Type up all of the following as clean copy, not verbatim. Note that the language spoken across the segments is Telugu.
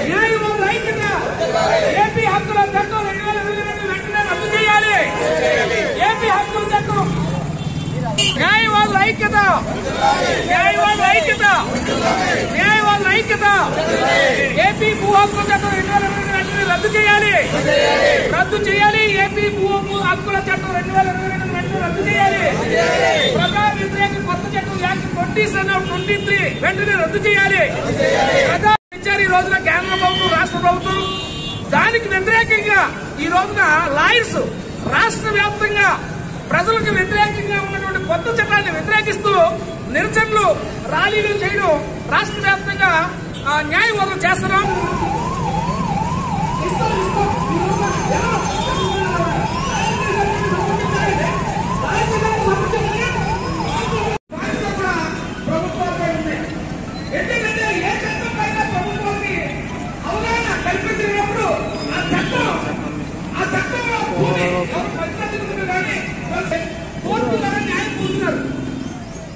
న్యాయవాదుల ఐక్యత. ఏపీ హక్కుల చట్టం 2022 వెంటనే రద్దు చేయాలి. ఏపీ హక్కుల చట్టం. న్యాయవాదుల ఐక్యత. న్యాయవాదుల ఐక్యత. న్యాయవాదుల ఐక్యత. ఏపీ భూ హక్కుల చట్టం 2022 వెంటనే రద్దు చేయాలి. రద్దు చేయాలి. ఏపీ భూ హక్కుల చట్టం 2022 వెంటనే రద్దు చేయాలి. ప్రజా వ్యతిరేక కొత్త చట్టం యాక్ట్ 2023 వెంటనే రద్దు చేయాలి. ఇచ్చారు ఈ రోజున కేంద్ర ప్రభుత్వం, రాష్ట్ర ప్రభుత్వం. దానికి వ్యతిరేకంగా ఈ రోజున లాయర్స్ రాష్ట్ర వ్యాప్తంగా ప్రజలకు వ్యతిరేకంగా ఉన్నటువంటి కొత్త చట్టాన్ని వ్యతిరేకిస్తూ నిరసనలు, ర్యాలీలు చేయడం రాష్ట్ర వ్యాప్తంగా న్యాయవాదులు చేస్తున్నాం. ఎందుకంటే ఏ చట్టం పైన ప్రభుత్వానికి అవగాహన కల్పించినప్పుడు ఆ చట్టంలో భూమి కానీ కోర్టులో న్యాయం కూర్చున్నారు.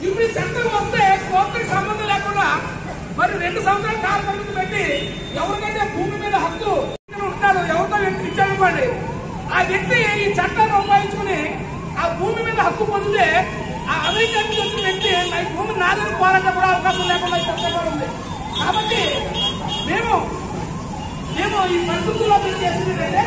ఇప్పుడు ఈ చట్టం వస్తే కోర్టుకి సంబంధం లేకుండా మరి 2 సంవత్సరాల కాల పరిమితి పెట్టి ఎవరికైతే భూమి మీద హక్కు ఉంటాడో, ఎవరితో వ్యక్తి ఇచ్చారనుకోండి, ఆ వ్యక్తి ఈ చట్టాన్ని ఉపయోగించుకుని ఆ భూమి మీద హక్కు పొందితే ఆ అమెరికన్ వచ్చిన వ్యక్తి భూమి నాదని పోరాటం కూడా అవకాశం లేకుండా చట్టంగా ఉంది. కాబట్టి మేము ఈ పరిస్థితుల్లో మీరు చేసింది ఏంటంటే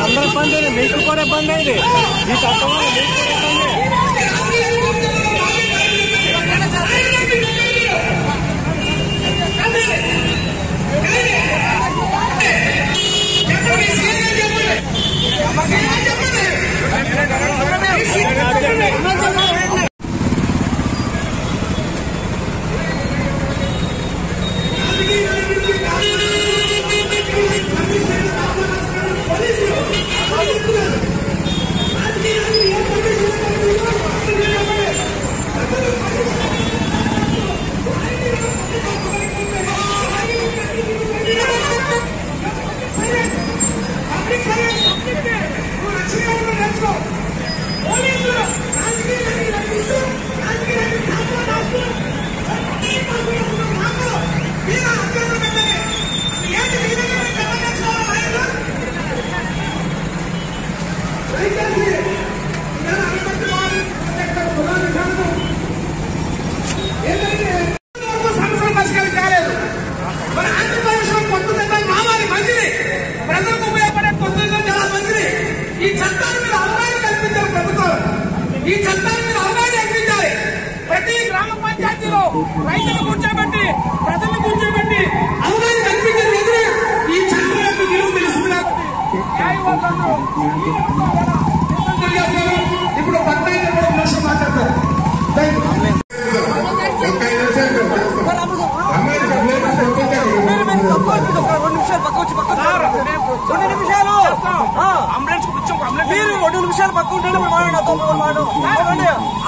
అందరూ బంద్ మీకు కూడా బంద్ అయింది. ఈ చట్టం రైతులు కూర్చోబెట్టి ప్రజలను కూర్చోబెట్టి అవగాహన కల్పించే ఈ చట్టం యొక్క విలువ తెలుస్తున్నారు. ఇప్పుడు 15 నిమిషం మాట్లాడతారు. అంబులెన్స్ మీరు 2 నిమిషాలు పక్క ఉంటే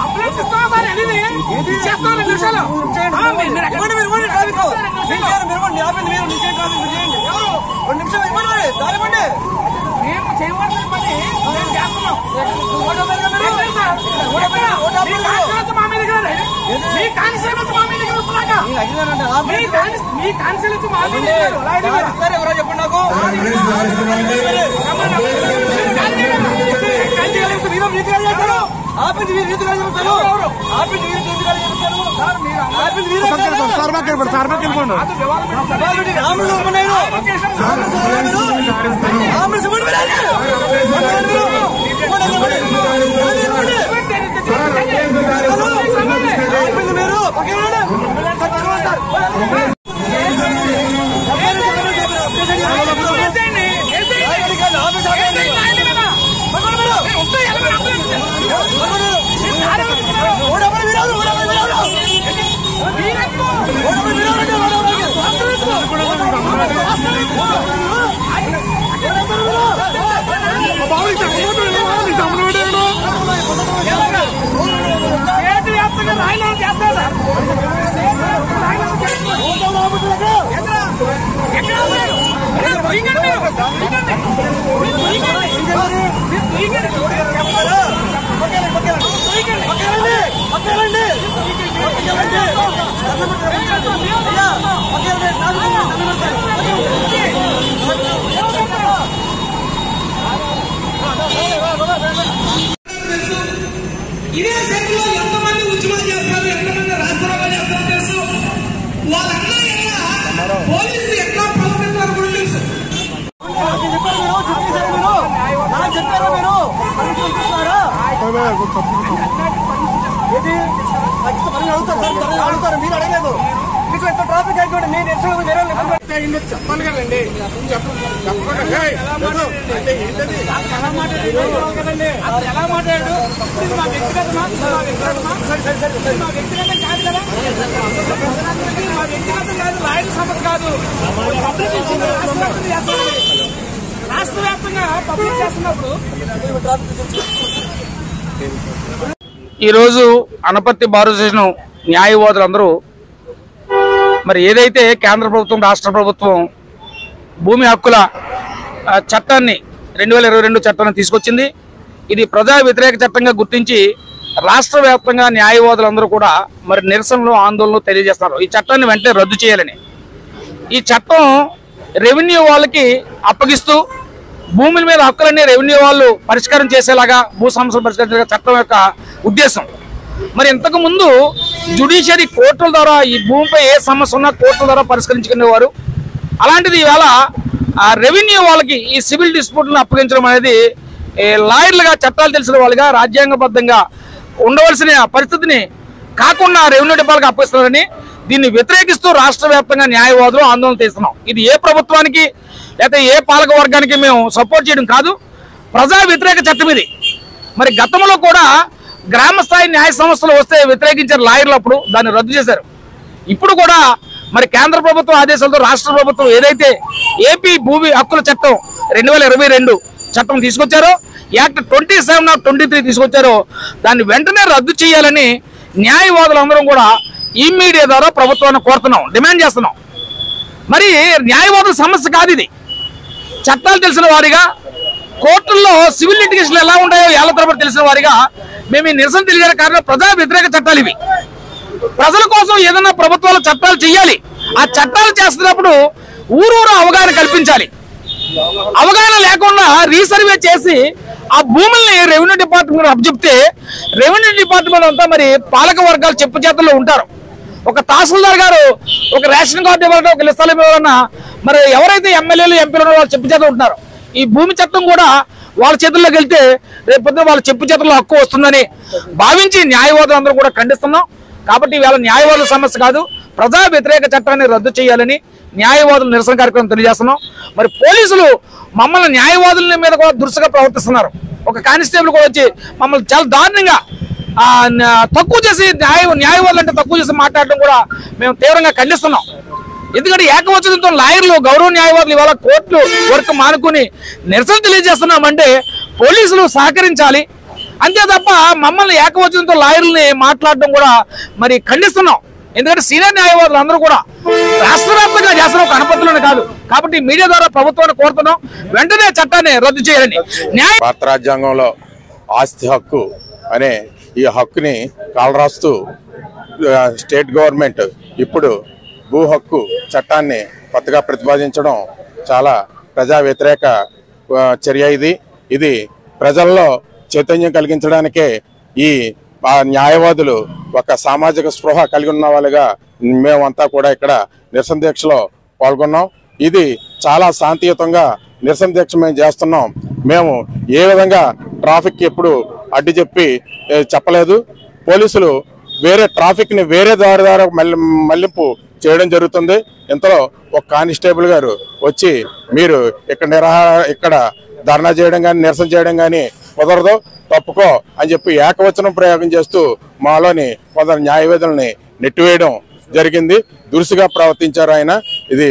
అంబులెన్స్ మేము చేయవలసిన పని మేము చేస్తున్నాం. మా మీద మీ కాన్స్టిట్యూన్సీ మా మీద వస్తున్నాక మీ కాన్స్టిట్యూన్సీ మా మీద ఎవరో చెప్పండి నాకు. ఇదే సెట్లో ఎంతమంది ఉద్యమాలు చేస్తారు, ఎంతమంది రాష్ట్రాలు చేస్తారో తెలుసు. వాళ్ళందరూ పోలీసులు ఎట్లా ప్రవర్తించారు కూడా తెలుసు. అడుగుతారు మీరు అడగలేదు. మీకు ఎంత ట్రాఫిక్ అయితే నేను చెప్పాలి కదండి. ఎలా మాట్లాడాడు మా వ్యక్తిగతమా మా వ్యక్తిగతం కాదు కదా. మా వ్యక్తిగతం కాదు, రాయల సమస్య కాదు. రాష్ట్ర వ్యాప్తంగా పబ్లిక్ చేస్తున్నప్పుడు ఈరోజు అనపర్తి బార్ అసోసియేషన్ న్యాయవాదులందరూ మరి ఏదైతే కేంద్ర ప్రభుత్వం రాష్ట్ర ప్రభుత్వం భూమి హక్కుల చట్టాన్ని 2022 చట్టాన్ని తీసుకొచ్చింది, ఇది ప్రజా వ్యతిరేక చట్టంగా గుర్తించి రాష్ట్ర వ్యాప్తంగా న్యాయవాదులందరూ కూడా మరి నిరసనలు ఆందోళనలు తెలియజేస్తున్నారు. ఈ చట్టాన్ని వెంటనే రద్దు చేయాలని. ఈ చట్టం రెవెన్యూ వాళ్ళకి అప్పగిస్తూ భూముల మీద హక్కులన్నీ రెవెన్యూ వాళ్ళు పరిష్కారం చేసేలాగా భూ సమస్యలు పరిష్కరించే చట్టం యొక్క ఉద్దేశం. మరి ఇంతకు ముందు జ్యుడిషియరీ కోర్టుల ద్వారా ఈ భూమిపై ఏ సమస్య ఉన్నా కోర్టుల ద్వారా పరిష్కరించుకునేవారు. అలాంటిది ఈవేళ రెవెన్యూ వాళ్ళకి ఈ సివిల్ డిస్ప్యూట్లను అప్పగించడం అనేది లాయర్లుగా చట్టాలు తెలిసిన వాళ్ళుగా రాజ్యాంగబద్ధంగా ఉండవలసిన పరిస్థితిని కాకుండా రెవెన్యూ డిపార్ట్మెంట్కి అప్పగిస్తున్నారని దీన్ని వ్యతిరేకిస్తూ రాష్ట్ర వ్యాప్తంగా న్యాయవాదులు ఆందోళన చేస్తున్నాం. ఇది ఏ ప్రభుత్వానికి లేకపోతే ఏ పాలక వర్గానికి మేము సపోర్ట్ చేయడం కాదు, ప్రజా వ్యతిరేక చట్టం ఇది. మరి గతంలో కూడా గ్రామ స్థాయి న్యాయ సమస్యలు వస్తే వ్యతిరేకించారు లాయర్లు, అప్పుడు దాన్ని రద్దు చేశారు. ఇప్పుడు కూడా మరి కేంద్ర ప్రభుత్వం ఆదేశాలతో రాష్ట్ర ప్రభుత్వం ఏదైతే ఏపీ భూమి హక్కుల చట్టం 2022 చట్టం తీసుకొచ్చారో, యాక్ట్ 27/23 తీసుకొచ్చారో దాన్ని వెంటనే రద్దు చేయాలని న్యాయవాదులందరం కూడా ఈ మీడియా ద్వారా ప్రభుత్వాన్ని కోరుతున్నాం, డిమాండ్ చేస్తున్నాం. మరి న్యాయవాదుల సమస్య కాదు ఇది. చట్టాలు తెలిసిన వారిగా, కోర్టుల్లో సివిల్ లిటిగేషన్లు ఎలా ఉంటాయో ఏళ్ల తరబడి తెలిసిన వారిగా మేము ఈ నిరసన తెలియజేయడం కారణం ప్రజా వ్యతిరేక చట్టాలు ఇవి. ప్రజల కోసం ఏదైనా ప్రభుత్వాలు చట్టాలు చేయాలి. ఆ చట్టాలు చేస్తున్నప్పుడు ఊరూరు అవగాహన కల్పించాలి. అవగాహన లేకుండా రీసర్వే చేసి ఆ భూముల్ని రెవెన్యూ డిపార్ట్మెంట్ అప్పచెప్తే రెవెన్యూ డిపార్ట్మెంట్ అంతా మరి పాలక వర్గాలు చెప్పు చేతుల్లో ఉంటారు. ఒక తహసీల్దార్ గారు ఒక రేషన్ కార్డు ఇవ్వాలన్నా, ఒక స్థలం ఇవ్వాలన్నా మరి ఎవరైతే ఎమ్మెల్యేలు ఎంపీలు వాళ్ళు చెప్పు చేతులు ఉంటున్నారు. ఈ భూమి చట్టం కూడా వాళ్ళ చేతుల్లోకి వెళ్తే రేపు పొద్దున వాళ్ళ చెప్పు చేతుల్లో హక్కు వస్తుందని భావించి న్యాయవాదులు అందరూ కూడా ఖండిస్తున్నాం. కాబట్టి ఇవాళ న్యాయవాదుల సమస్య కాదు, ప్రజా వ్యతిరేక చట్టాన్ని రద్దు చేయాలని న్యాయవాదులు నిరసన కార్యక్రమం తెలియజేస్తున్నాం. మరి పోలీసులు మమ్మల్ని న్యాయవాదుల మీద కూడా దురుసుగా ప్రవర్తిస్తున్నారు. ఒక కానిస్టేబుల్ కూడా వచ్చి మమ్మల్ని చాలా దారుణంగా తక్కువ చేసి న్యాయవాదులు అంటే తక్కువ చేసి మాట్లాడడం కూడా మేము తీవ్రంగా ఖండిస్తున్నాం. ఎందుకంటే ఏకవచనంతో లాయర్లు, గౌరవ న్యాయవాదులు ఇవాళ కోర్టు వర్క్ మానుకుని నిరసన తెలియజేస్తున్నామంటే పోలీసులు సహకరించాలి. అంతే తప్ప మమ్మల్ని ఏకవచనంతో లాయర్లని మాట్లాడడం కూడా మరి ఖండిస్తున్నాం. ఎందుకంటే సీనియర్ న్యాయవాదులు అందరూ కూడా రాష్ట్ర వ్యాప్తంగా చేస్తున్న ఒక అనుపత్తులను కాదు. కాబట్టి మీడియా ద్వారా ప్రభుత్వాన్ని కోరుతున్నాం, వెంటనే చట్టాన్ని రద్దు చేయాలని. భారత రాజ్యాంగంలో ఆస్తి హక్కు అనే ఈ హక్కుని కాలరాస్తూ స్టేట్ గవర్నమెంట్ ఇప్పుడు భూ హక్కు చట్టాన్ని కొత్తగా ప్రతిపాదించడం చాలా ప్రజా వ్యతిరేక చర్య. ఇది ప్రజల్లో చైతన్యం కలిగించడానికే ఈ న్యాయవాదులు ఒక సామాజిక స్పృహ కలిగి ఉన్న వాళ్ళుగా మేమంతా కూడా ఇక్కడ నిరసన దీక్షలో పాల్గొన్నాం. ఇది చాలా శాంతియుతంగా నిరసన దీక్ష మేము చేస్తున్నాం. మేము ఏ విధంగా ట్రాఫిక్ ఎప్పుడు అడ్డు చెప్పలేదు. పోలీసులు వేరే ట్రాఫిక్ని వేరే దారి ద్వారా మళ్లింపు చేయడం జరుగుతుంది. ఇంతలో ఒక కానిస్టేబుల్ గారు వచ్చి మీరు ఇక్కడ ధర్నా చేయడం కానీ నిరసన చేయడం కానీ కుదరదు, తప్పుకో అని చెప్పి ఏకవచనం ప్రయోగం చేస్తూ మాలోని కొందరు న్యాయవాదుల్ని నెట్టివేయడం జరిగింది. దురుసుగా ప్రవర్తించారు ఆయన. ఇది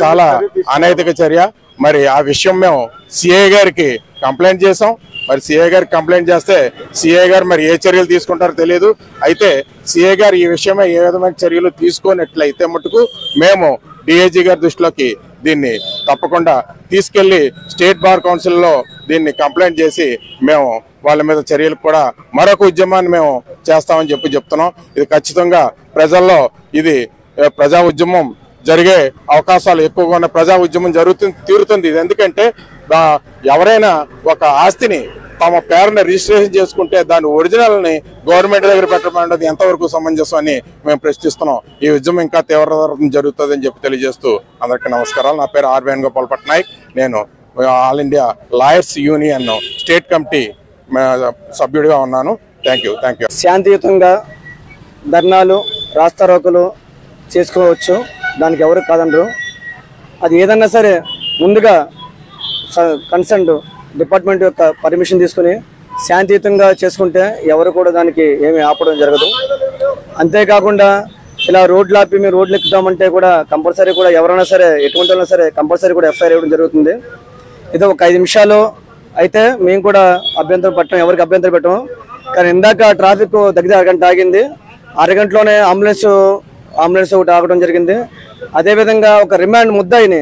చాలా అనైతిక చర్య. మరి ఆ విషయం మేము సిఐ గారికి కంప్లైంట్ చేసాం. మరి సిఐ గారికి కంప్లైంట్ చేస్తే సిఐ గారు మరి ఏ చర్యలు తీసుకుంటారో తెలియదు. అయితే సిఐ గారు ఈ విషయమై ఏ విధమైన చర్యలు తీసుకున్నట్లయితే మటుకు మేము డిఐజీ గారి దృష్టిలోకి దీన్ని తప్పకుండా తీసుకెళ్లి స్టేట్ బార్ కౌన్సిల్లో దీన్ని కంప్లైంట్ చేసి మేము వాళ్ళ మీద చర్యలు కూడా మరొక ఉద్యమాన్ని మేము చేస్తామని చెప్తున్నాం. ఇది ఖచ్చితంగా ప్రజల్లో ఇది ప్రజా ఉద్యమం జరిగే అవకాశాలు ఎక్కువగా ఉన్న ప్రజా ఉద్యమం తీరుతుంది. ఇది ఎందుకంటే ఎవరైనా ఒక ఆస్తిని తమ పేరుని రిజిస్ట్రేషన్ చేసుకుంటే దాని ఒరిజినల్ని గవర్నమెంట్ దగ్గర పెట్టమన్నది ఎంతవరకు సమంజసం అని మేము ప్రశ్నిస్తున్నాం. ఈ ఉద్యమం ఇంకా తీవ్రతరం జరుగుతుందని చెప్పి తెలియజేస్తూ అందరికీ నమస్కారాలు. నా పేరు ఆర్ వేణుగోపాల్ పట్నాయక్. నేను all India lawyers union state committee సభ్యుడిగా ఉన్నాను. Thank you. శాంతియుతంగా ధర్నాలు రాస్తారోకలు చేసుకోవచ్చు, దానికి ఎవరు కాదనరు. అది ఏదన్నా సరే ముందుగా కన్సర్న్ డిపార్ట్మెంట్ యొక్క పర్మిషన్ తీసుకుని శాంతియుతంగా చేసుకుంటే ఎవరు కూడా దానికి ఏమీ ఆపడం జరగదు. అంతేకాకుండా ఇలా రోడ్లు ఆపి మేము రోడ్లు ఎక్కుతామంటే కూడా కంపల్సరీ కూడా ఎవరైనా సరే ఎటువంటి వాళ్ళైనా సరే కంపల్సరీ కూడా ఎఫ్ఐఆర్ ఇవ్వడం జరుగుతుంది. ఇది ఒక 5 నిమిషాలు అయితే మేము కూడా అభ్యంతరం పెట్టాం, ఎవరికి అభ్యంతరం పెట్టాం. కానీ ఇందాక ట్రాఫిక్ దగ్గర అరగంట ఆగింది. అరగంటలోనే అంబులెన్స్ ఒకటి ఆగడం జరిగింది. అదేవిధంగా ఒక రిమాండ్ ముద్దాయిని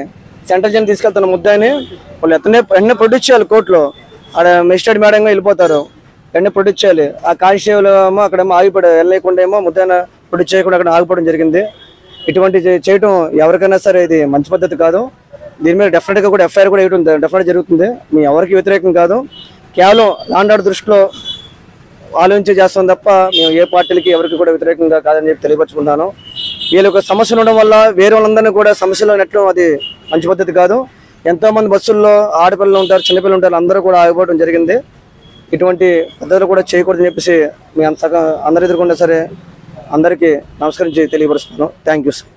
సెంట్రల్ జైలు తీసుకెళ్తున్న ముద్దాయిని వాళ్ళు వెంటనే ప్రొడ్యూస్ చేయాలి కోర్టులో. అక్కడ మెజిస్ట్రేట్ మేడంగా వెళ్ళిపోతారు, వెంటనే ప్రొడ్యూస్ చేయాలి. ఆ కానిస్టేబుల్ ఏమో అక్కడేమో ఆగిపోయాడు, వెళ్ళలేకుండా ఏమో ముద్దాయిన ప్రొడ్యూస్ చేయకుండా అక్కడ ఆగిపోవడం జరిగింది. ఇటువంటి చేయటం ఎవరికైనా సరే ఇది మంచి పద్ధతి కాదు. దీని మీద డెఫినెట్గా కూడా ఎఫ్ఐఆర్ కూడా వేయడం డెఫినెట్ జరుగుతుంది. మీ ఎవరికి వ్యతిరేకం కాదు, కేవలం లాండ్ ఆర్డర్ దృష్టిలో ఆలోచించే చేస్తాం తప్ప మేము ఏ పార్టీలకి ఎవరికి కూడా వ్యతిరేకంగా కాదని చెప్పి తెలియపరుచుకుంటాను. వీళ్ళకి సమస్యలు ఉండడం వల్ల వేరే వాళ్ళందరినీ కూడా సమస్యలో నెట్టడం అది మంచి పద్ధతి కాదు. ఎంతోమంది బస్సుల్లో ఆడపిల్లలు ఉంటారు, చిన్నపిల్లలు ఉంటారు, అందరూ కూడా ఆగిపోవడం జరిగింది. ఇటువంటి పద్ధతులు కూడా చేయకూడదని చెప్పేసి మీ అందరి ఎదుర్కొన్నా సరే అందరికీ నమస్కరించి తెలియపరుస్తున్నాను. Thank you sir.